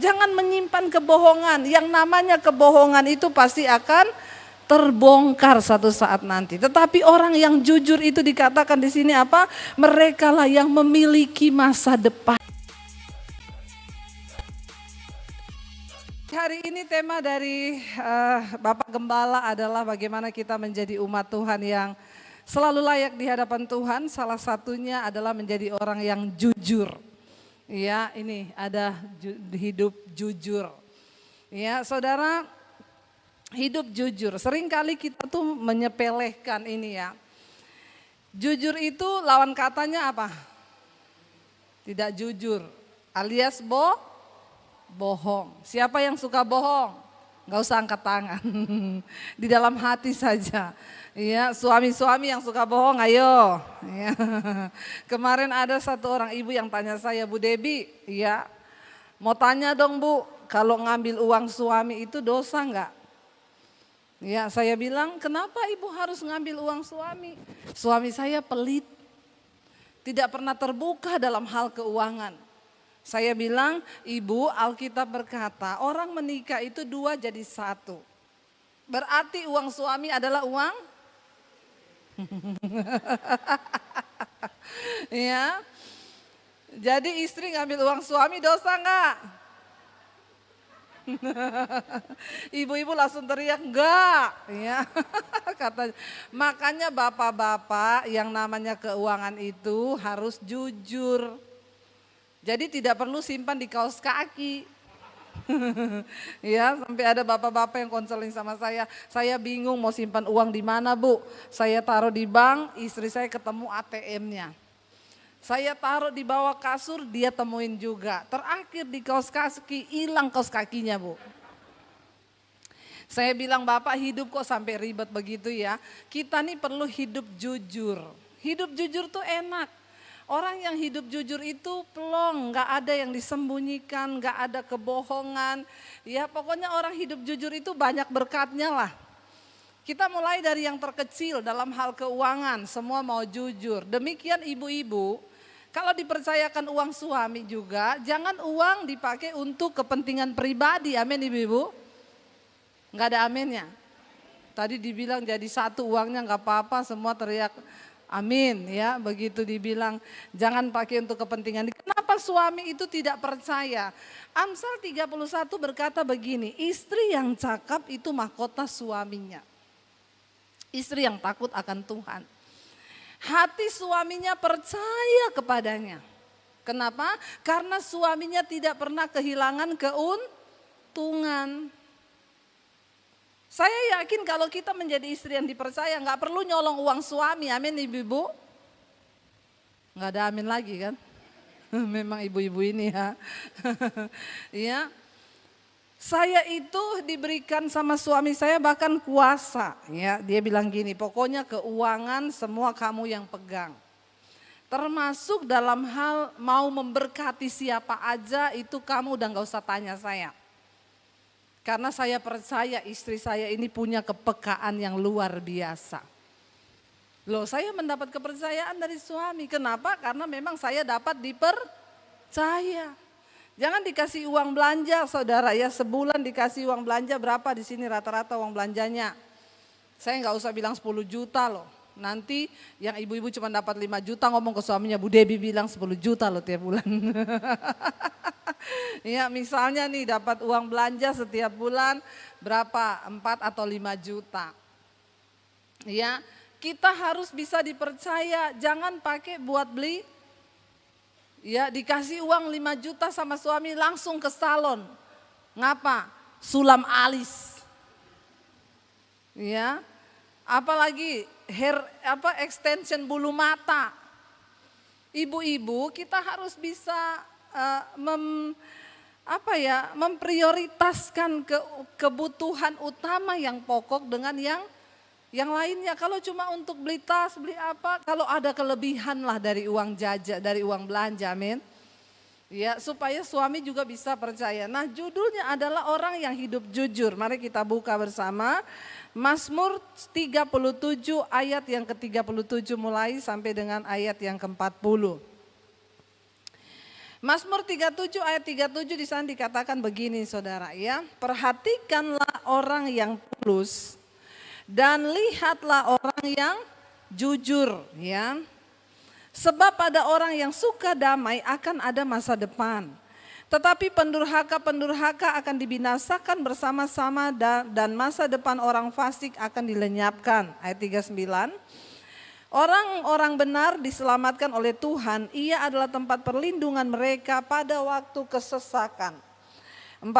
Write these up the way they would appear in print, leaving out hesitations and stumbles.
Jangan menyimpan kebohongan. Yang namanya kebohongan itu pasti akan terbongkar satu saat nanti. Tetapi orang yang jujur itu dikatakan di sini apa? Mereka lah yang memiliki masa depan. Hari ini tema dari Bapak Gembala adalah bagaimana kita menjadi umat Tuhan yang selalu layak di hadapan Tuhan. Salah satunya adalah menjadi orang yang jujur. Ya, ini ada hidup jujur. Ya, saudara, hidup jujur. Seringkali kita tuh menyepelekan ini ya. Jujur itu lawan katanya apa? Tidak jujur, alias bohong. Siapa yang suka bohong? Gak usah angkat tangan. Di dalam hati saja. Ya, suami-suami yang suka bohong, ayo. Ya. Kemarin ada satu orang ibu yang tanya saya, Bu Debi, ya, mau tanya dong Bu, kalau ngambil uang suami itu dosa enggak? Ya, saya bilang, kenapa ibu harus ngambil uang suami? Suami saya pelit, tidak pernah terbuka dalam hal keuangan. Saya bilang, ibu, Alkitab berkata, orang menikah itu dua jadi satu. Berarti uang suami adalah uang? Ya, jadi istri ngambil uang suami dosa enggak? Ibu-ibu langsung teriak enggak, ya. Kata, makanya bapak-bapak yang namanya keuangan itu harus jujur. Jadi tidak perlu simpan di kaos kaki. Ya, sampai ada bapak-bapak yang konseling sama saya bingung mau simpan uang di mana Bu. Saya taruh di bank, istri saya ketemu ATM-nya. Saya taruh di bawah kasur, dia temuin juga. Terakhir di kaos kaki, hilang kaos kakinya Bu. Saya bilang, Bapak hidup kok sampai ribet begitu ya. Kita nih perlu hidup jujur. Hidup jujur tuh enak. Orang yang hidup jujur itu plong, gak ada yang disembunyikan, gak ada kebohongan. Ya pokoknya orang hidup jujur itu banyak berkatnya lah. Kita mulai dari yang terkecil dalam hal keuangan, semua mau jujur. Demikian ibu-ibu, kalau dipercayakan uang suami juga, jangan uang dipakai untuk kepentingan pribadi, amin ibu-ibu. Gak ada aminnya. Tadi dibilang jadi satu uangnya gak apa-apa, semua teriak amin ya, begitu dibilang jangan pakai untuk kepentingan. Kenapa suami itu tidak percaya? Amsal 31 berkata begini, istri yang cakap itu mahkota suaminya. Istri yang takut akan Tuhan. Hati suaminya percaya kepadanya. Kenapa? Karena suaminya tidak pernah kehilangan keuntungan. Saya yakin kalau kita menjadi istri yang dipercaya nggak perlu nyolong uang suami, amin ibu-ibu. Nggak ada amin lagi kan? Memang ibu-ibu ini ya. Ya, saya itu diberikan sama suami saya bahkan kuasa. Ya, dia bilang gini, pokoknya keuangan semua kamu yang pegang. Termasuk dalam hal mau memberkati siapa aja itu kamu udah nggak usah tanya saya. Karena saya percaya istri saya ini punya kepekaan yang luar biasa. Loh, saya mendapat kepercayaan dari suami. Kenapa? Karena memang saya dapat dipercaya. Jangan dikasih uang belanja saudara ya, sebulan dikasih uang belanja berapa di sini rata-rata uang belanjanya. Saya nggak usah bilang 10 juta loh. Nanti yang ibu-ibu cuma dapat 5 juta ngomong ke suaminya, Bu Debi bilang 10 juta loh tiap bulan. Ya misalnya nih dapat uang belanja setiap bulan berapa 4 atau 5 juta. Ya kita harus bisa dipercaya, jangan pakai buat beli. Ya dikasih uang 5 juta sama suami langsung ke salon. Ngapa? Sulam alis. Ya apalagi extension bulu mata. Ibu-ibu kita harus bisa memprioritaskan kebutuhan utama yang pokok dengan yang lainnya. Kalau cuma untuk beli tas, beli apa, kalau ada kelebihan lah dari uang jajan, dari uang belanja, amin. Ya, supaya suami juga bisa percaya. Nah, judulnya adalah orang yang hidup jujur. Mari kita buka bersama. Mazmur 37 ayat yang ke-37 mulai sampai dengan ayat yang ke-40. Mazmur 37 ayat 37 di sana dikatakan begini saudara ya. Perhatikanlah orang yang tulus dan lihatlah orang yang jujur ya. Sebab pada orang yang suka damai akan ada masa depan. Tetapi pendurhaka-pendurhaka akan dibinasakan bersama-sama dan masa depan orang fasik akan dilenyapkan. Ayat 39. Orang-orang benar diselamatkan oleh Tuhan, ia adalah tempat perlindungan mereka pada waktu kesesakan. 40,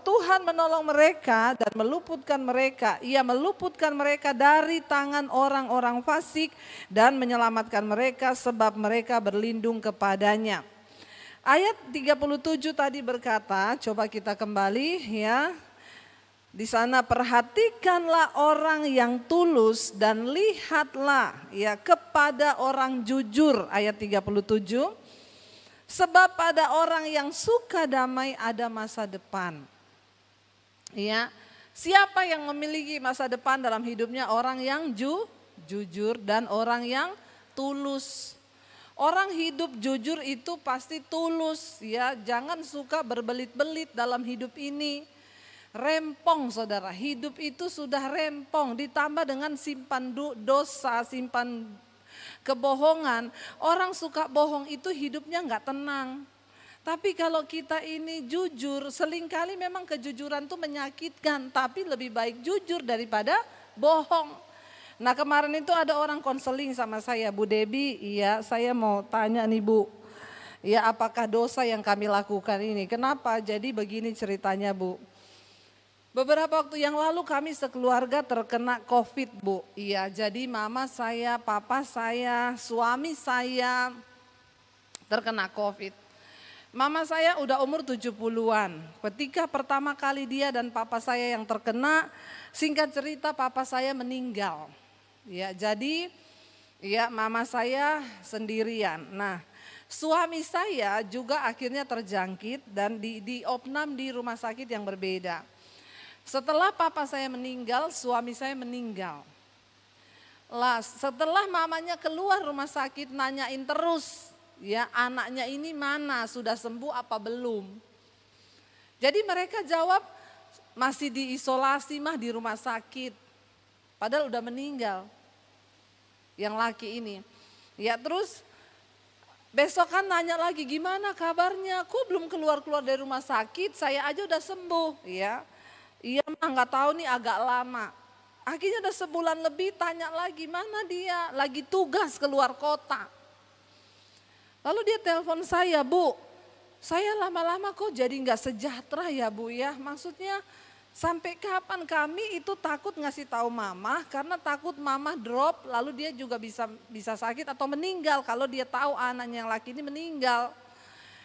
Tuhan menolong mereka dan meluputkan mereka. Ia meluputkan mereka dari tangan orang-orang fasik dan menyelamatkan mereka sebab mereka berlindung kepadanya. Ayat 37 tadi berkata, coba kita kembali ya. Di sana perhatikanlah orang yang tulus dan lihatlah ya kepada orang jujur, ayat 37. Sebab pada orang yang suka damai ada masa depan. Ya, siapa yang memiliki masa depan dalam hidupnya? Orang yang jujur dan orang yang tulus. Orang hidup jujur itu pasti tulus ya, jangan suka berbelit-belit dalam hidup ini. Rempong saudara, hidup itu sudah rempong ditambah dengan simpan dosa, simpan kebohongan. Orang suka bohong itu hidupnya nggak tenang. Tapi kalau kita ini jujur, seringkali memang kejujuran itu menyakitkan. Tapi lebih baik jujur daripada bohong. Nah kemarin itu ada orang konseling sama saya, Bu Debi, iya saya mau tanya nih Bu. Ya apakah dosa yang kami lakukan ini, kenapa? Jadi begini ceritanya Bu. Beberapa waktu yang lalu kami sekeluarga terkena COVID Bu. Iya, jadi mama saya, papa saya, suami saya terkena COVID. Mama saya udah umur 70-an. Ketika pertama kali dia dan papa saya yang terkena, singkat cerita papa saya meninggal. Ya, jadi ya mama saya sendirian. Nah, suami saya juga akhirnya terjangkit dan diopnam di rumah sakit yang berbeda. Setelah papa saya meninggal, suami saya meninggal. Lah, setelah mamanya keluar rumah sakit nanyain terus, ya anaknya ini mana, sudah sembuh apa belum. Jadi mereka jawab masih diisolasi mah di rumah sakit. Padahal udah meninggal. Yang laki ini. Ya terus besokan nanya lagi gimana kabarnya, kok belum keluar-keluar dari rumah sakit, saya aja udah sembuh ya. Iya mah nggak tahu nih agak lama. Akhirnya udah sebulan lebih tanya lagi mana dia, lagi tugas keluar kota. Lalu dia telepon saya, Bu, saya lama-lama kok jadi nggak sejahtera ya Bu ya. Maksudnya sampai kapan kami itu takut ngasih tahu mama karena takut mama drop lalu dia juga bisa sakit atau meninggal kalau dia tahu anaknya yang laki ini meninggal.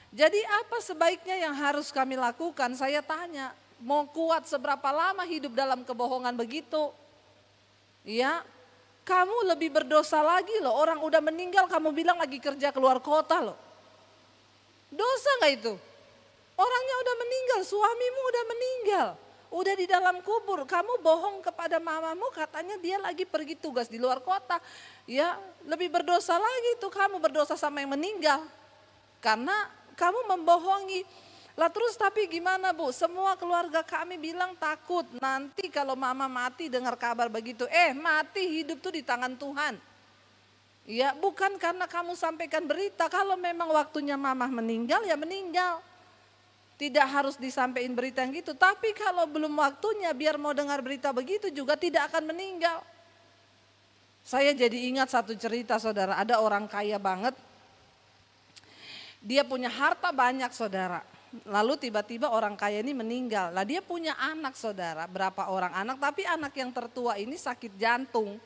Jadi apa sebaiknya yang harus kami lakukan? Saya tanya. Mau kuat seberapa lama hidup dalam kebohongan begitu? Ya, kamu lebih berdosa lagi loh. Orang udah meninggal kamu bilang lagi kerja keluar kota loh. Dosa gak itu? Orangnya udah meninggal, suamimu udah meninggal. Udah di dalam kubur, kamu bohong kepada mamamu katanya dia lagi pergi tugas di luar kota. Ya, lebih berdosa lagi tuh kamu berdosa sama yang meninggal. Karena kamu membohongi. Lah terus tapi gimana Bu, semua keluarga kami bilang takut nanti kalau mama mati dengar kabar begitu. Mati hidup tuh di tangan Tuhan. Ya bukan karena kamu sampaikan berita, kalau memang waktunya mama meninggal ya meninggal. Tidak harus disampaikan berita yang gitu, tapi kalau belum waktunya biar mau dengar berita begitu juga tidak akan meninggal. Saya jadi ingat satu cerita saudara, ada orang kaya banget. Dia punya harta banyak saudara. Lalu tiba-tiba orang kaya ini meninggal. Lah dia punya anak saudara, berapa orang anak, tapi anak yang tertua ini sakit jantung.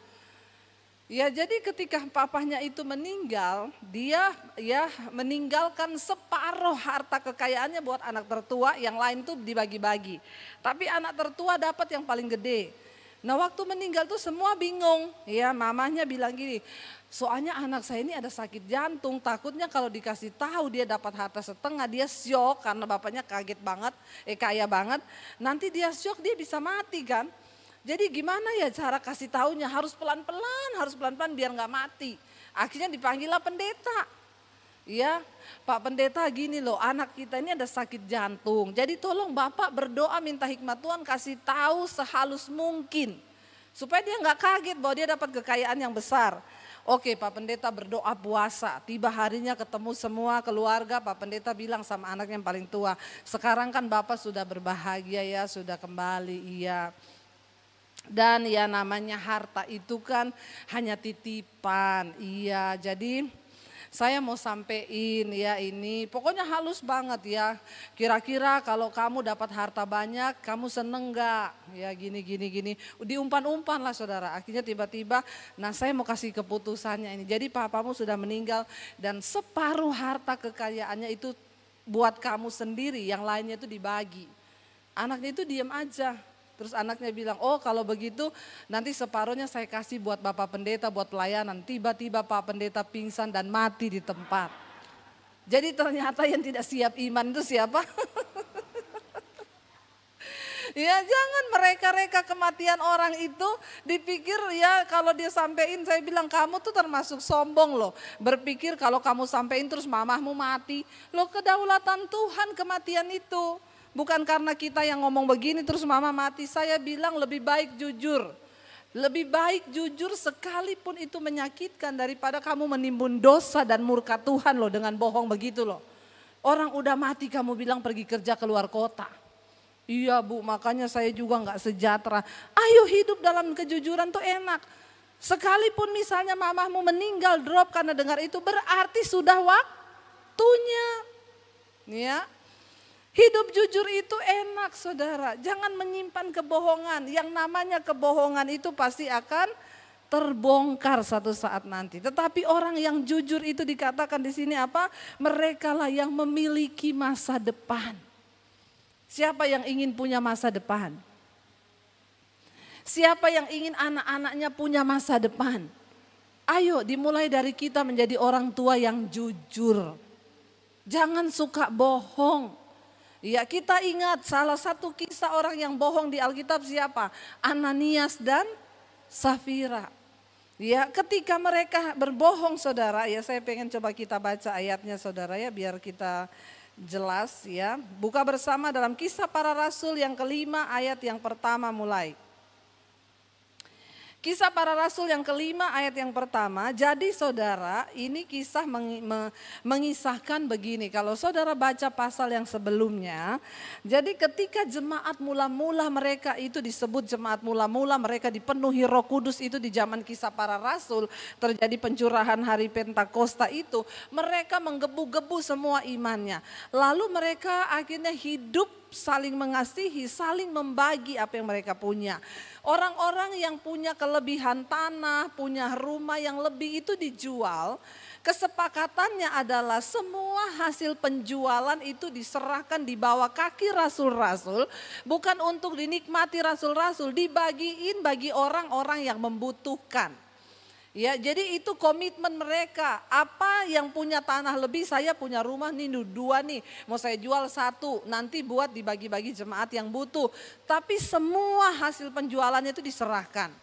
Ya jadi ketika papahnya itu meninggal, dia ya meninggalkan separuh harta kekayaannya buat anak tertua, yang lain tuh dibagi-bagi. Tapi anak tertua dapat yang paling gede. Nah waktu meninggal tuh semua bingung, ya mamahnya bilang gini, soalnya anak saya ini ada sakit jantung, takutnya kalau dikasih tahu dia dapat harta setengah, dia syok karena bapaknya kaget banget, kaya banget, nanti dia syok dia bisa mati kan. Jadi gimana ya cara kasih taunya, harus pelan-pelan biar gak mati. Akhirnya dipanggillah pendeta. Ya, Pak Pendeta gini loh, anak kita ini ada sakit jantung. Jadi tolong Bapak berdoa minta hikmat Tuhan kasih tahu sehalus mungkin. Supaya dia nggak kaget bahwa dia dapat kekayaan yang besar. Oke, Pak Pendeta berdoa puasa. Tiba harinya ketemu semua keluarga, Pak Pendeta bilang sama anak yang paling tua. Sekarang kan Bapak sudah berbahagia ya, sudah kembali, iya. Dan ya namanya harta itu kan hanya titipan, iya. Jadi saya mau sampein ya ini, pokoknya halus banget ya. Kira-kira kalau kamu dapat harta banyak, kamu seneng gak? Ya gini. Diumpan-umpan lah saudara. Akhirnya tiba-tiba, nah saya mau kasih keputusannya ini. Jadi papamu sudah meninggal dan separuh harta kekayaannya itu buat kamu sendiri, yang lainnya itu dibagi. Anaknya itu diam aja. Terus anaknya bilang, oh kalau begitu nanti separuhnya saya kasih buat Bapak Pendeta, buat pelayanan. Tiba-tiba Pak Pendeta pingsan dan mati di tempat. Jadi ternyata yang tidak siap iman itu siapa? Ya jangan mereka-reka kematian orang itu dipikir ya kalau dia sampein, saya bilang kamu tuh termasuk sombong loh. Berpikir kalau kamu sampein terus mamahmu mati. Loh kedaulatan Tuhan kematian itu. Bukan karena kita yang ngomong begini terus mama mati. Saya bilang lebih baik jujur. Lebih baik jujur sekalipun itu menyakitkan daripada kamu menimbun dosa dan murka Tuhan loh dengan bohong begitu loh. Orang udah mati kamu bilang pergi kerja keluar kota. Iya Bu, makanya saya juga gak sejahtera. Ayo hidup dalam kejujuran tuh enak. Sekalipun misalnya mamahmu meninggal drop karena dengar itu berarti sudah waktunya. Ya. Hidup jujur itu enak saudara, jangan menyimpan kebohongan. Yang namanya kebohongan itu pasti akan terbongkar satu saat nanti. Tetapi orang yang jujur itu dikatakan di sini apa? Mereka lah yang memiliki masa depan. Siapa yang ingin punya masa depan? Siapa yang ingin anak-anaknya punya masa depan? Ayo dimulai dari kita menjadi orang tua yang jujur. Jangan suka bohong. Ya kita ingat salah satu kisah orang yang bohong di Alkitab siapa? Ananias dan Safira. Ya ketika mereka berbohong saudara, ya saya pengen coba kita baca ayatnya saudara ya biar kita jelas ya. Buka bersama dalam Kisah Para Rasul yang kelima ayat yang pertama mulai. Kisah Para Rasul yang kelima ayat yang pertama, jadi saudara ini kisah mengisahkan begini, kalau saudara baca pasal yang sebelumnya, jadi ketika jemaat mula-mula mereka itu disebut jemaat mula-mula mereka dipenuhi Roh Kudus itu di zaman Kisah Para Rasul, terjadi pencurahan hari Pentakosta itu, mereka menggebu-gebu semua imannya, lalu mereka akhirnya hidup saling mengasihi, saling membagi apa yang mereka punya. Orang-orang yang punya kelebihan tanah, punya rumah yang lebih itu dijual. Kesepakatannya adalah semua hasil penjualan itu diserahkan di bawah kaki rasul-rasul. Bukan untuk dinikmati rasul-rasul, dibagiin bagi orang-orang yang membutuhkan. Ya, jadi itu komitmen mereka. Apa yang punya tanah lebih, saya punya rumah nih 2 nih, mau saya jual 1, nanti buat dibagi-bagi jemaat yang butuh. Tapi semua hasil penjualannya itu diserahkan.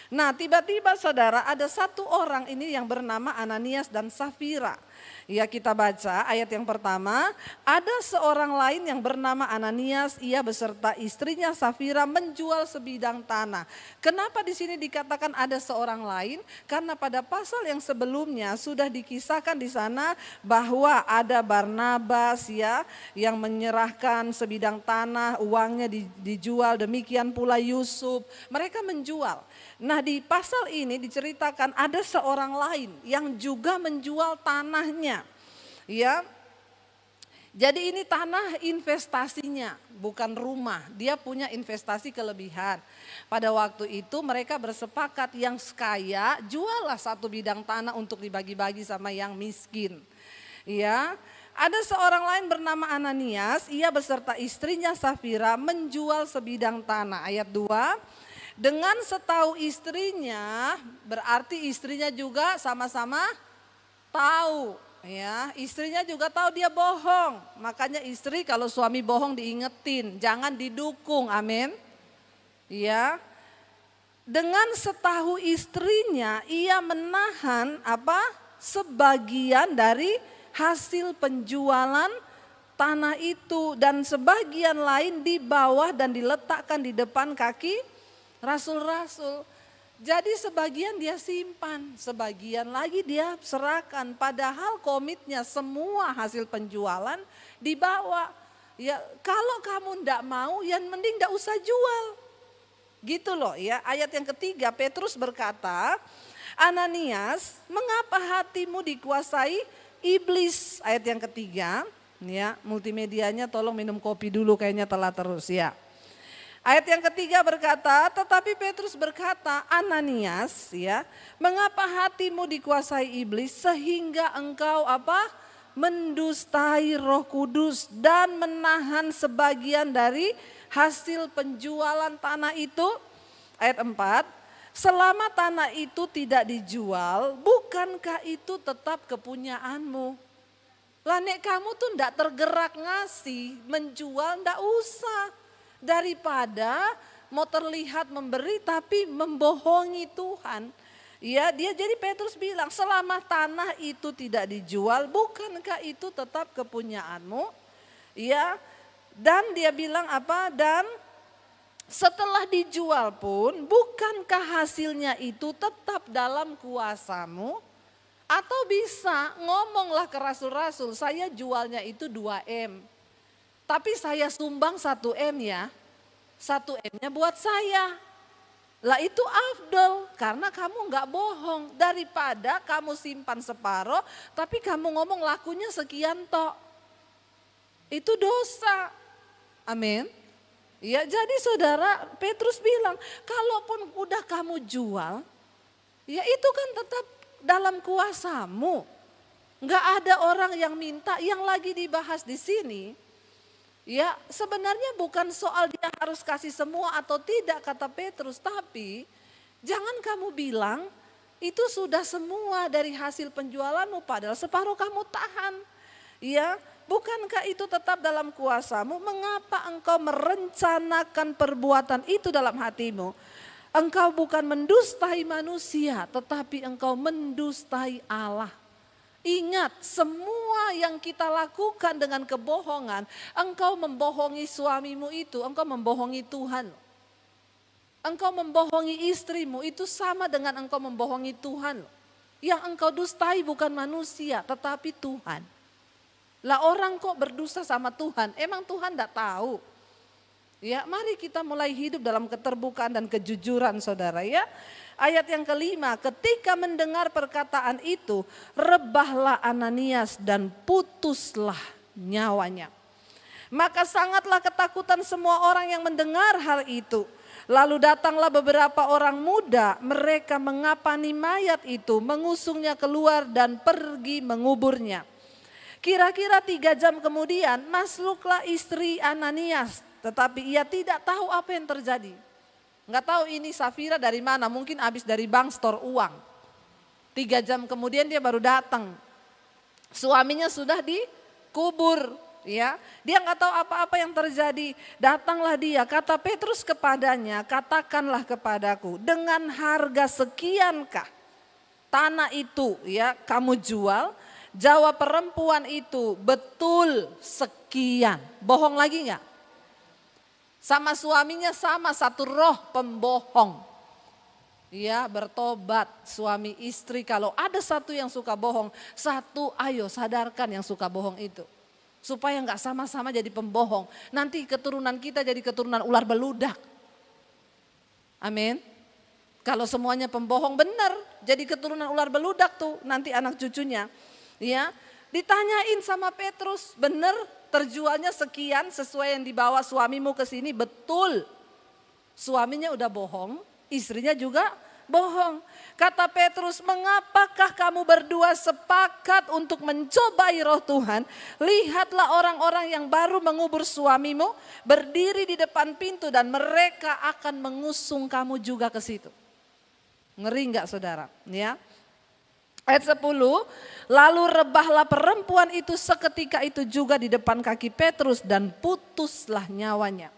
Nah tiba-tiba saudara ada satu orang ini yang bernama Ananias dan Safira. Ya kita baca ayat yang pertama, ada seorang lain yang bernama Ananias, ia beserta istrinya Safira menjual sebidang tanah. Kenapa di sini dikatakan ada seorang lain? Karena pada pasal yang sebelumnya sudah dikisahkan di sana bahwa ada Barnabas ya yang menyerahkan sebidang tanah, uangnya dijual, demikian pula Yusuf, mereka menjual. Nah di pasal ini diceritakan ada seorang lain yang juga menjual tanahnya. Ya, jadi ini tanah investasinya bukan rumah, dia punya investasi kelebihan. Pada waktu itu mereka bersepakat yang kaya juallah 1 bidang tanah untuk dibagi-bagi sama yang miskin. Ya, ada seorang lain bernama Ananias, ia beserta istrinya Safira menjual sebidang tanah. Ayat 2. Dengan setahu istrinya, berarti istrinya juga sama-sama tahu. Ya, istrinya juga tahu dia bohong. Makanya istri kalau suami bohong diingetin, jangan didukung. Amin. Ya. Dengan setahu istrinya ia menahan sebagian dari hasil penjualan tanah itu, dan sebagian lain dibawa dan diletakkan di depan kaki rasul-rasul. Jadi sebagian dia simpan, sebagian lagi dia serahkan. Padahal komitnya semua hasil penjualan dibawa. Ya kalau kamu ndak mau, ya mending ndak usah jual. Gitu loh ya. Ayat yang ketiga, Petrus berkata, Ananias, mengapa hatimu dikuasai iblis? Ayat yang ketiga, ya multimedianya tolong minum kopi dulu, kayaknya telah terus ya. Ayat yang ketiga berkata, tetapi Petrus berkata, Ananias, ya, mengapa hatimu dikuasai iblis sehingga engkau apa? Mendustai Roh Kudus dan menahan sebagian dari hasil penjualan tanah itu. Ayat 4, selama tanah itu tidak dijual, bukankah itu tetap kepunyaanmu? Lah nek kamu tuh ndak tergerak ngasih, menjual ndak usah. Daripada mau terlihat memberi tapi membohongi Tuhan. Ya, dia jadi Petrus bilang, selama tanah itu tidak dijual, bukankah itu tetap kepunyaanmu? Ya, dan dia bilang apa? Dan setelah dijual pun, bukankah hasilnya itu tetap dalam kuasamu? Atau bisa ngomonglah ke rasul-rasul, saya jualnya itu 2M. Tapi saya sumbang 1M ya, 1M-nya buat saya. Lah itu afdol, karena kamu nggak bohong. Daripada kamu simpan separoh, tapi kamu ngomong lakunya sekian tok. Itu dosa. Amin. Ya jadi saudara, Petrus bilang, kalaupun udah kamu jual, ya itu kan tetap dalam kuasamu. Nggak ada orang yang minta, yang lagi dibahas di sini. Ya sebenarnya bukan soal dia harus kasih semua atau tidak kata Petrus. Tapi jangan kamu bilang itu sudah semua dari hasil penjualanmu padahal separuh kamu tahan. Ya bukankah itu tetap dalam kuasamu? Mengapa engkau merencanakan perbuatan itu dalam hatimu? Engkau bukan mendustai manusia tetapi engkau mendustai Allah. Ingat, semua yang kita lakukan dengan kebohongan, engkau membohongi suamimu itu, engkau membohongi Tuhan. Engkau membohongi istrimu, itu sama dengan engkau membohongi Tuhan. Yang engkau dustai bukan manusia, tetapi Tuhan. Lah orang kok berdusta sama Tuhan, emang Tuhan enggak tahu? Ya, mari kita mulai hidup dalam keterbukaan dan kejujuran saudara ya. Ayat yang kelima, ketika mendengar perkataan itu, rebahlah Ananias dan putuslah nyawanya. Maka sangatlah ketakutan semua orang yang mendengar hal itu. Lalu datanglah beberapa orang muda, mereka mengapani mayat itu, mengusungnya keluar dan pergi menguburnya. Kira-kira 3 jam kemudian masuklah istri Ananias, tetapi ia tidak tahu apa yang terjadi. Nggak tahu ini Safira dari mana, mungkin habis dari bank store uang. 3 jam kemudian dia baru datang. Suaminya sudah dikubur, ya. Dia nggak tahu apa-apa yang terjadi. Datanglah dia, kata Petrus kepadanya, katakanlah kepadaku, dengan harga sekiankah tanah itu ya kamu jual? Jawab perempuan itu, betul sekian. Bohong lagi nggak? Sama suaminya sama, satu roh pembohong. Ya bertobat suami istri, kalau ada satu yang suka bohong, satu ayo sadarkan yang suka bohong itu. Supaya nggak sama-sama jadi pembohong. Nanti keturunan kita jadi keturunan ular beludak. Amin. Kalau semuanya pembohong benar, jadi keturunan ular beludak tuh nanti anak cucunya. Ya, ditanyain sama Petrus, benar terjualnya sekian sesuai yang dibawa suamimu ke sini, betul. Suaminya udah bohong, istrinya juga bohong. Kata Petrus, mengapakah kamu berdua sepakat untuk mencobai roh Tuhan? Lihatlah orang-orang yang baru mengubur suamimu berdiri di depan pintu dan mereka akan mengusung kamu juga ke situ. Ngeri enggak saudara? Ya. Ayat 10, lalu rebahlah perempuan itu seketika itu juga di depan kaki Petrus dan putuslah nyawanya.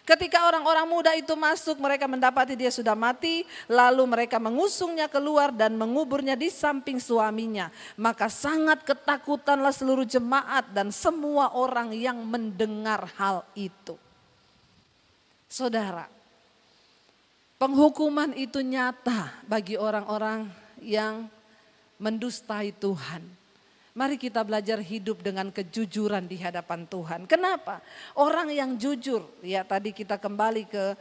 Ketika orang-orang muda itu masuk, mereka mendapati dia sudah mati, lalu mereka mengusungnya keluar dan menguburnya di samping suaminya. Maka sangat ketakutanlah seluruh jemaat dan semua orang yang mendengar hal itu. Saudara, penghukuman itu nyata bagi orang-orang yang mendustai Tuhan. Mari kita belajar hidup dengan kejujuran di hadapan Tuhan. Kenapa? Orang yang jujur, ya tadi kita kembali ke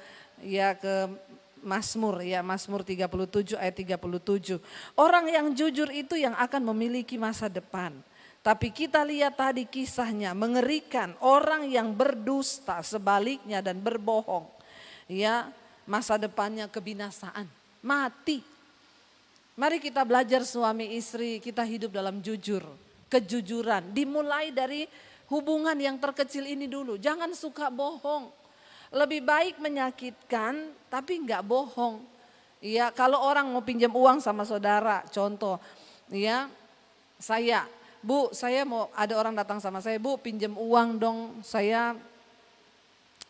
Mazmur, ya Mazmur 37 ayat 37. Orang yang jujur itu yang akan memiliki masa depan. Tapi kita lihat tadi kisahnya mengerikan, orang yang berdusta sebaliknya dan berbohong. Ya, masa depannya kebinasaan, mati. Mari kita belajar suami istri, kita hidup dalam jujur. Kejujuran dimulai dari hubungan yang terkecil ini dulu. Jangan suka bohong. Lebih baik menyakitkan tapi enggak bohong. Ya, kalau orang mau pinjam uang sama saudara, contoh, ya, Bu, saya mau ada orang datang sama saya, Bu, pinjam uang dong, saya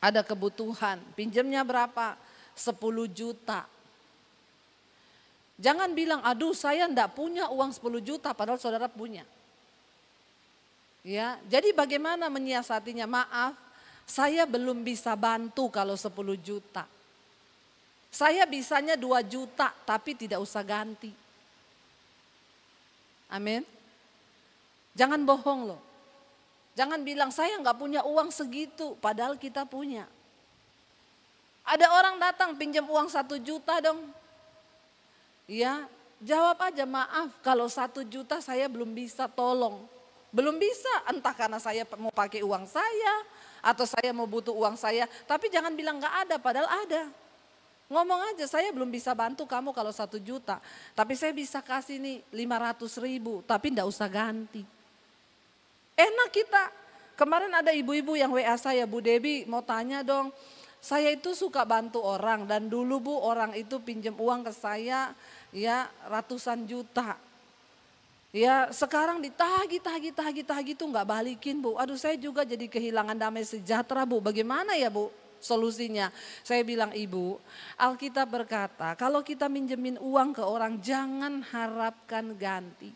ada kebutuhan. Pinjamnya berapa? 10 juta. Jangan bilang, aduh saya enggak punya uang 10 juta padahal saudara punya. Ya, jadi bagaimana menyiasatinya? Maaf, saya belum bisa bantu kalau 10 juta. Saya bisanya 2 juta tapi tidak usah ganti. Amin. Jangan bohong loh. Jangan bilang saya nggak punya uang segitu padahal kita punya. Ada orang datang pinjam uang 1 juta dong. Ya, jawab aja maaf kalau 1 juta saya belum bisa tolong. Belum bisa, entah karena saya mau pakai uang saya atau saya mau butuh uang saya. Tapi jangan bilang gak ada, padahal ada. Ngomong aja, saya belum bisa bantu kamu kalau 1 juta. Tapi saya bisa kasih nih 500.000, tapi gak usah ganti. Enak kita. Kemarin ada ibu-ibu yang WA saya, Bu Debbie mau tanya dong. Saya itu suka bantu orang dan dulu Bu orang itu pinjam uang ke saya ya ratusan juta. Ya sekarang ditagih tuh nggak balikin Bu. Aduh saya juga jadi kehilangan damai sejahtera Bu. Bagaimana ya Bu solusinya? Saya bilang Ibu, Alkitab berkata kalau kita minjemin uang ke orang jangan harapkan ganti.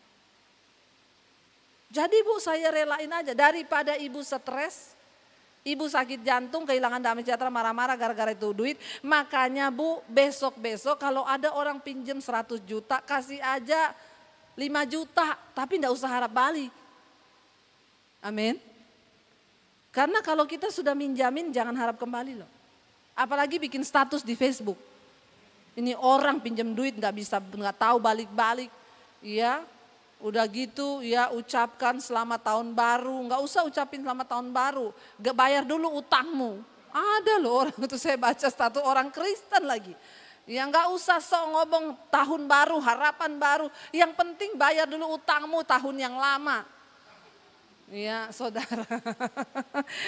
Jadi Bu saya relain aja daripada Ibu stres, Ibu sakit jantung kehilangan damai sejahtera marah-marah gara-gara itu duit. Makanya Bu besok-besok kalau ada orang pinjem 100 juta kasih aja 5 juta tapi enggak usah harap balik. Amin. Karena kalau kita sudah minjamin jangan harap kembali loh. Apalagi bikin status di Facebook. Ini orang pinjam duit enggak tahu balik-balik. Ya, udah gitu ya ucapkan selamat tahun baru. Enggak usah ucapin selamat tahun baru. Bayar dulu utangmu. Ada loh orang itu saya baca status orang Kristen lagi. Ya nggak usah sok ngomong tahun baru, harapan baru. Yang penting bayar dulu utangmu tahun yang lama. Ya saudara.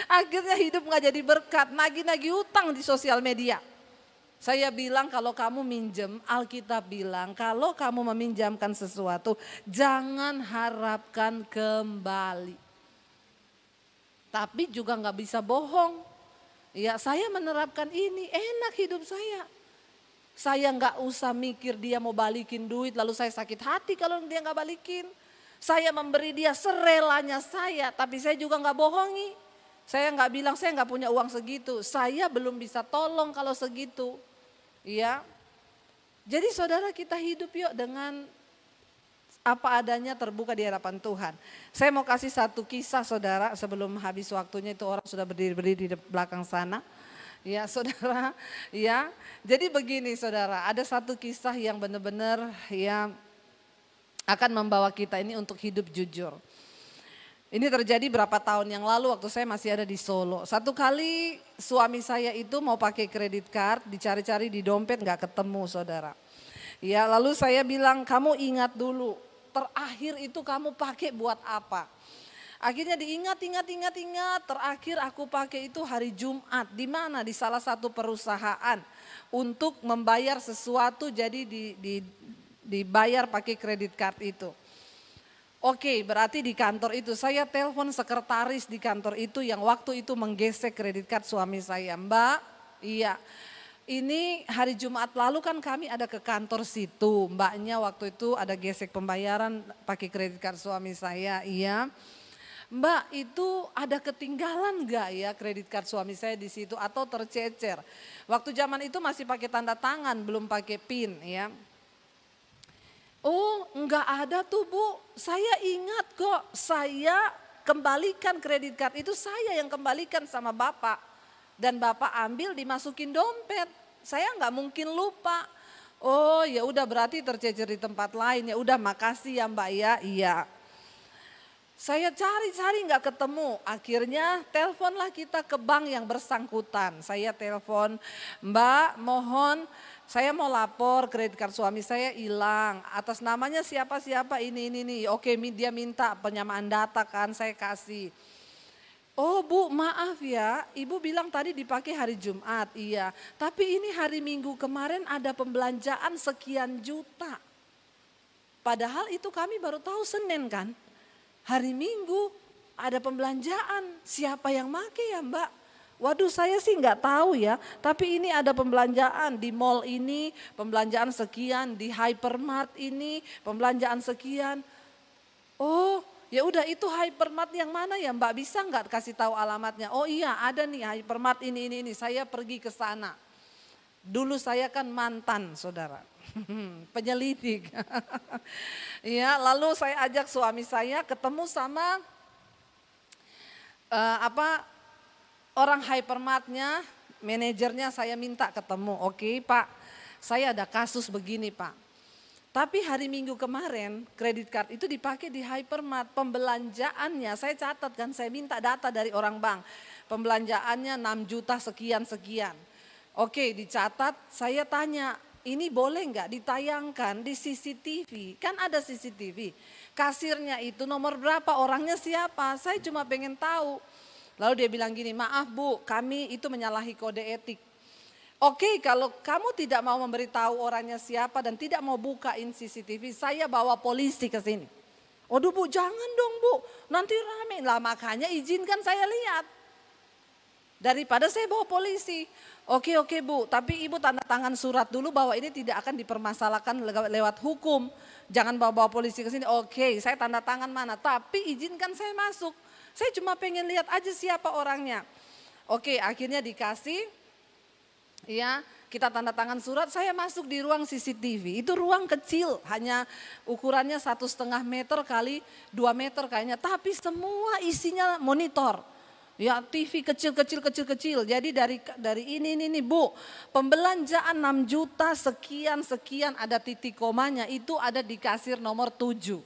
Akhirnya hidup nggak jadi berkat. Nagih-nagih utang di sosial media. Saya bilang kalau kamu minjem, Alkitab bilang kalau kamu meminjamkan sesuatu jangan harapkan kembali. Tapi juga nggak bisa bohong. Ya saya menerapkan ini, enak hidup saya. Saya nggak usah mikir dia mau balikin duit lalu saya sakit hati kalau dia nggak balikin. Saya memberi dia serelanya saya tapi saya juga nggak bohongi. Saya nggak bilang saya nggak punya uang segitu. Saya belum bisa tolong kalau segitu. Ya. Jadi saudara kita hidup yuk dengan apa adanya terbuka di hadapan Tuhan. Saya mau kasih satu kisah saudara sebelum habis waktunya itu orang sudah berdiri di belakang sana. Ya saudara, ya. Jadi begini saudara, ada satu kisah yang benar-benar ya akan membawa kita ini untuk hidup jujur. Ini terjadi berapa tahun yang lalu waktu saya masih ada di Solo. Satu kali suami saya itu mau pakai kredit card, dicari-cari di dompet nggak ketemu saudara. Ya lalu saya bilang kamu ingat dulu, terakhir itu kamu pakai buat apa? Akhirnya diingat, terakhir aku pakai itu hari Jumat. Di mana? Di salah satu perusahaan untuk membayar sesuatu jadi dibayar pakai kredit card itu. Oke, berarti di kantor itu saya telepon sekretaris di kantor itu yang waktu itu menggesek kredit card suami saya. Mbak, Iya. Ini hari Jumat lalu kan kami ada ke kantor situ. Mbaknya waktu itu ada gesek pembayaran pakai kredit card suami saya. Iya. Mbak, itu ada ketinggalan nggak ya kredit card suami saya di situ atau tercecer? Waktu zaman itu masih pakai tanda tangan, belum pakai PIN ya. Oh, enggak ada tuh Bu. Saya ingat kok, saya kembalikan kredit card itu, saya yang kembalikan sama Bapak. Dan Bapak ambil dimasukin dompet. Saya enggak mungkin lupa. Oh, ya udah berarti tercecer di tempat lain. Ya udah, makasih ya Mbak ya. Iya. Saya cari-cari enggak ketemu. Akhirnya teleponlah kita ke bank yang bersangkutan. Saya telepon, Mbak mohon saya mau lapor kredit card suami saya hilang. Atas namanya siapa-siapa ini. Oke, dia minta penyamaan data kan, saya kasih. Oh Bu, maaf ya, Ibu bilang tadi dipakai hari Jumat. Iya, tapi ini hari Minggu kemarin ada pembelanjaan sekian juta. Padahal itu kami baru tahu Senin kan. Hari Minggu ada pembelanjaan, siapa yang make ya Mbak? Waduh, saya sih nggak tahu ya, tapi ini ada pembelanjaan di mall ini, pembelanjaan sekian, di hypermart ini, pembelanjaan sekian. Oh, ya udah, itu hypermart yang mana ya Mbak, bisa nggak kasih tahu alamatnya? Oh iya, ada nih hypermart ini. Saya pergi ke sana. Dulu saya kan mantan saudara, penyelidik. Ya, lalu saya ajak suami saya ketemu sama orang hypermartnya, manajernya saya minta ketemu. Oke Pak, saya ada kasus begini Pak. Tapi hari Minggu kemarin kredit card itu dipakai di hypermart. Pembelanjaannya saya catat kan, saya minta data dari orang bank. Pembelanjaannya 6 juta sekian. Oke, dicatat, saya tanya, ini boleh nggak ditayangkan di CCTV? Kan ada CCTV. Kasirnya itu nomor berapa, orangnya siapa? Saya cuma pengen tahu. Lalu dia bilang gini, maaf Bu, kami itu menyalahi kode etik. Oke, kalau kamu tidak mau memberitahu orangnya siapa dan tidak mau bukain CCTV, saya bawa polisi ke sini. Waduh Bu, jangan dong Bu, nanti rame. Lah makanya izinkan saya lihat. Daripada saya bawa polisi. Oke Bu, tapi Ibu tanda tangan surat dulu bahwa ini tidak akan dipermasalahkan lewat hukum. Jangan bawa polisi ke sini. Oke, saya tanda tangan mana, tapi izinkan saya masuk. Saya cuma pengen lihat aja siapa orangnya. Oke, akhirnya dikasih, ya kita tanda tangan surat, saya masuk di ruang CCTV. Itu ruang kecil, hanya ukurannya 1,5 meter kali 2 meter kayaknya. Tapi semua isinya monitor. Ya TV kecil. Jadi dari ini Bu, pembelanjaan 6 juta sekian ada titik komanya, itu ada di kasir nomor 7.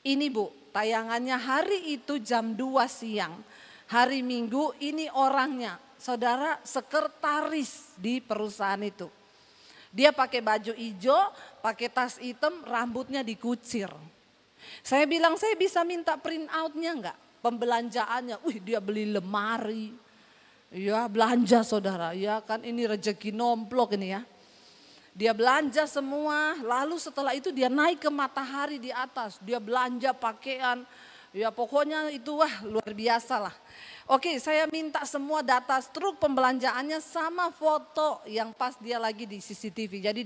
Ini Bu, tayangannya hari itu jam 2 siang. Hari Minggu ini orangnya, saudara, sekretaris di perusahaan itu. Dia pakai baju hijau, pakai tas hitam, rambutnya dikucir. Saya bilang, saya bisa minta print outnya enggak? Pembelanjaannya, dia beli lemari. Ya belanja saudara, ya kan ini rezeki nomplok ini ya. Dia belanja semua, lalu setelah itu dia naik ke matahari di atas. Dia belanja pakaian, ya pokoknya itu luar biasa lah. Oke, saya minta semua data struk pembelanjaannya sama foto yang pas dia lagi di CCTV. Jadi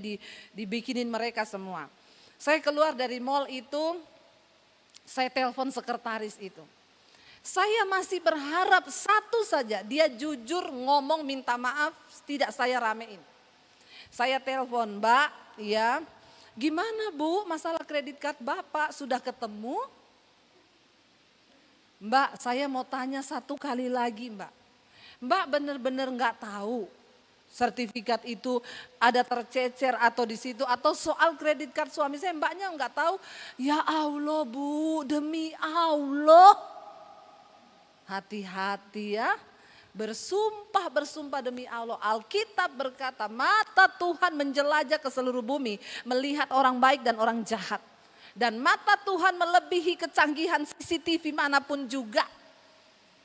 dibikinin mereka semua. Saya keluar dari mall itu, saya telepon sekretaris itu. Saya masih berharap satu saja, dia jujur ngomong minta maaf, tidak saya ramein. Saya telepon, Mbak, ya gimana Bu masalah kredit card Bapak, sudah ketemu? Mbak, saya mau tanya satu kali lagi Mbak. Mbak benar-benar nggak tahu sertifikat itu ada tercecer atau di situ, atau soal kredit card suami saya Mbaknya nggak tahu. Ya Allah Bu, demi Allah. Hati-hati ya. Bersumpah demi Allah, Alkitab berkata mata Tuhan menjelajah ke seluruh bumi, melihat orang baik dan orang jahat. Dan mata Tuhan melebihi kecanggihan CCTV manapun juga,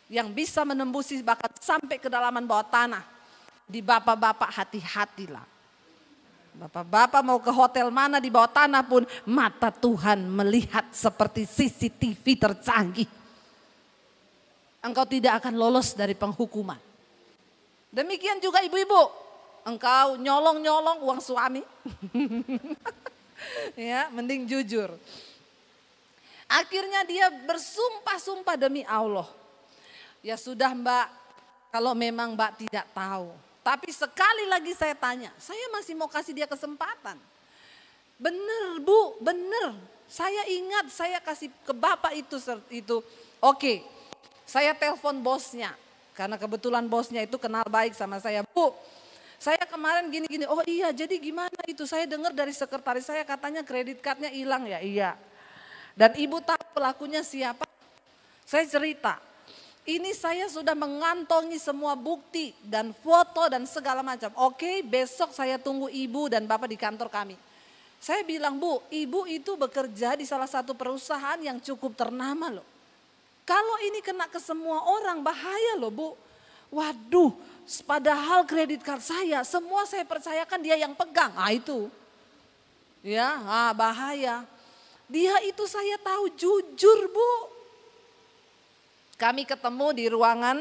yang bisa menembusi bahkan sampai kedalaman bawah tanah. Di bapak-bapak hati-hatilah. Bapak-bapak mau ke hotel mana di bawah tanah pun, mata Tuhan melihat seperti CCTV tercanggih. Engkau tidak akan lolos dari penghukuman. Demikian juga ibu-ibu, engkau nyolong-nyolong uang suami. Ya, mending jujur. Akhirnya dia bersumpah-sumpah demi Allah. Ya sudah Mbak, kalau memang Mbak tidak tahu. Tapi sekali lagi saya tanya, saya masih mau kasih dia kesempatan. Bener Bu, bener. Saya ingat saya kasih ke Bapak itu. Oke, saya telepon bosnya. Karena kebetulan bosnya itu kenal baik sama saya. Bu, saya kemarin gini-gini. Oh iya, jadi gimana itu? Saya dengar dari sekretaris saya katanya kredit cardnya hilang ya. Iya. Dan ibu tahu pelakunya siapa? Saya cerita. Ini saya sudah mengantongi semua bukti dan foto dan segala macam. Oke, besok saya tunggu ibu dan bapak di kantor kami. Saya bilang, Bu, ibu itu bekerja di salah satu perusahaan yang cukup ternama loh. Kalau ini kena ke semua orang bahaya loh Bu. Waduh, padahal kredit card saya semua saya percayakan dia yang pegang. Ah itu. Ya, bahaya. Dia itu saya tahu jujur Bu. Kami ketemu di ruangan.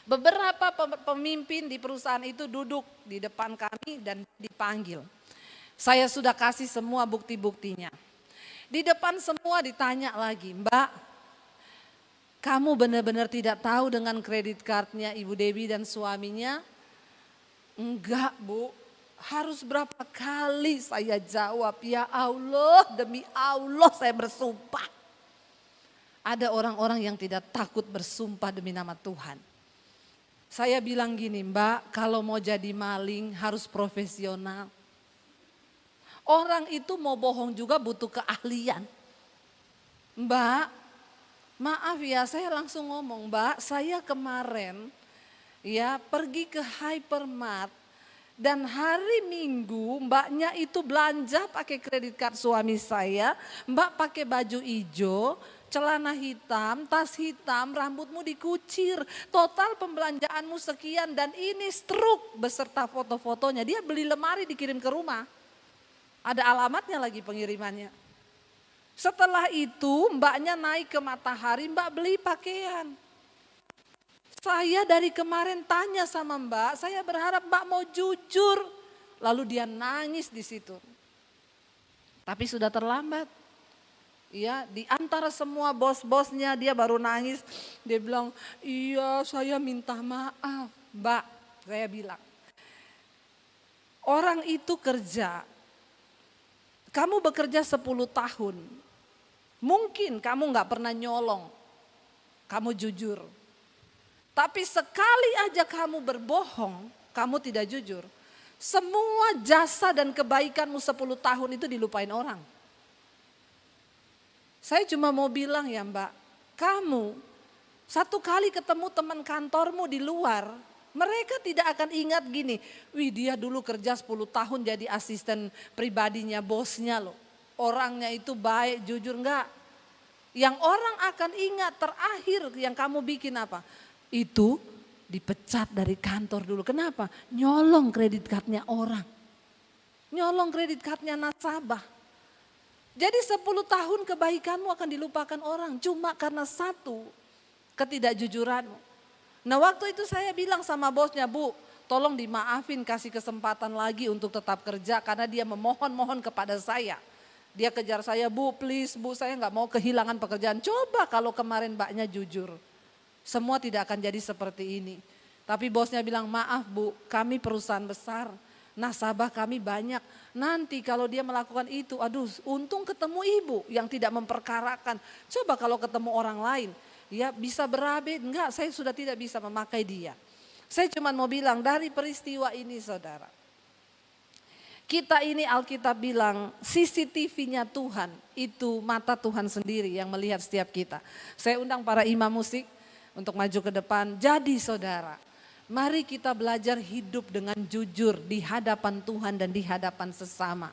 Beberapa pemimpin di perusahaan itu duduk di depan kami dan dipanggil. Saya sudah kasih semua bukti-buktinya. Di depan semua ditanya lagi, Mbak, kamu benar-benar tidak tahu dengan kredit cardnya Ibu Debbie dan suaminya? Enggak Bu, harus berapa kali saya jawab, ya Allah demi Allah saya bersumpah. Ada orang-orang yang tidak takut bersumpah demi nama Tuhan. Saya bilang gini, Mbak, kalau mau jadi maling harus profesional. Orang itu mau bohong juga butuh keahlian. Mbak, maaf ya saya langsung ngomong, Mbak, saya kemarin ya pergi ke hypermart dan hari Minggu mbaknya itu belanja pakai kredit card suami saya. Mbak pakai baju hijau, celana hitam, tas hitam, rambutmu dikucir. Total pembelanjaanmu sekian dan ini struk beserta foto-fotonya. Dia beli lemari dikirim ke rumah. Ada alamatnya lagi pengirimannya. Setelah itu mbaknya naik ke Matahari, Mbak beli pakaian. Saya dari kemarin tanya sama Mbak, saya berharap Mbak mau jujur. Lalu dia nangis di situ. Tapi sudah terlambat. Ya, di antara semua bos-bosnya dia baru nangis. Dia bilang, iya saya minta maaf. Mbak, saya bilang. Orang itu kerja. Kamu bekerja 10 tahun, mungkin kamu gak pernah nyolong, kamu jujur. Tapi sekali aja kamu berbohong, kamu tidak jujur. Semua jasa dan kebaikanmu 10 tahun itu dilupain orang. Saya cuma mau bilang ya Mbak, kamu satu kali ketemu teman kantormu di luar, mereka tidak akan ingat gini, wih dia dulu kerja 10 tahun jadi asisten pribadinya bosnya loh. Orangnya itu baik, jujur enggak. Yang orang akan ingat terakhir yang kamu bikin apa? Itu dipecat dari kantor dulu. Kenapa? Nyolong kredit cardnya orang. Nyolong kredit cardnya nasabah. Jadi 10 tahun kebaikanmu akan dilupakan orang cuma karena satu ketidakjujuranmu. Nah waktu itu saya bilang sama bosnya, Bu tolong dimaafin kasih kesempatan lagi untuk tetap kerja karena dia memohon-mohon kepada saya. Dia kejar saya, Bu please Bu saya gak mau kehilangan pekerjaan. Coba kalau kemarin mbaknya jujur, semua tidak akan jadi seperti ini. Tapi bosnya bilang maaf Bu kami perusahaan besar, nasabah kami banyak. Nanti kalau dia melakukan itu, aduh untung ketemu ibu yang tidak memperkarakan. Coba kalau ketemu orang lain. Ya bisa berabe, enggak saya sudah tidak bisa memakai dia. Saya cuma mau bilang dari peristiwa ini saudara. Kita ini Alkitab bilang CCTV-nya Tuhan itu mata Tuhan sendiri yang melihat setiap kita. Saya undang para imam musik untuk maju ke depan. Jadi saudara, mari kita belajar hidup dengan jujur di hadapan Tuhan dan di hadapan sesama.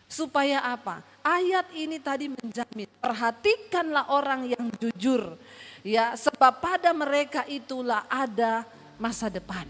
Supaya apa? Ayat ini tadi menjamin, perhatikanlah orang yang jujur. Ya, sebab pada mereka itulah ada masa depan.